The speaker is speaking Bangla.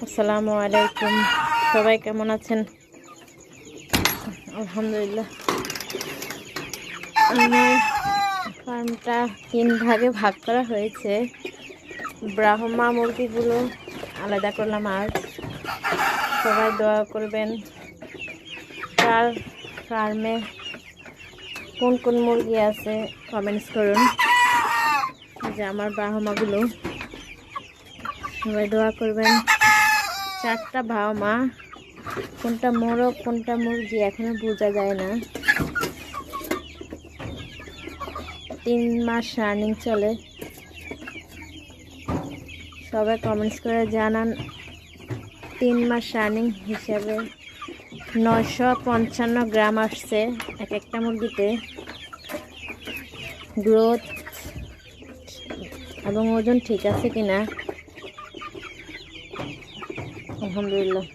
আসসালামু আলাইকুম, সবাই কেমন আছেন? আলহামদুলিল্লাহ। আমার ফার্মটা 3 ভাগে ভাগ করা হয়েছে। ব্রাহ্মা মুরগিগুলো আলাদা করলাম আজ। সবাই দোয়া করবেন। কার ফার্মে কোন কোন মুরগি আছে কমেন্টস করুন। যে আমার ব্রাহ্মাগুলো সবাই দোয়া করবেন। 4টা ব্রাহ্মা, কোনটা মোরগ কোনটা মুরগি এখনো বোঝা যায় না। 3 মাস রানিং চলে। সবাই কমেন্টস করে জানান 3 মাস রানিং হিসাবে 955 গ্রাম আসছে এক একটা মুরগিতে। গ্রোথ এবং ওজন ঠিক আছে কিনা? আলহামদুলিল্লাহ।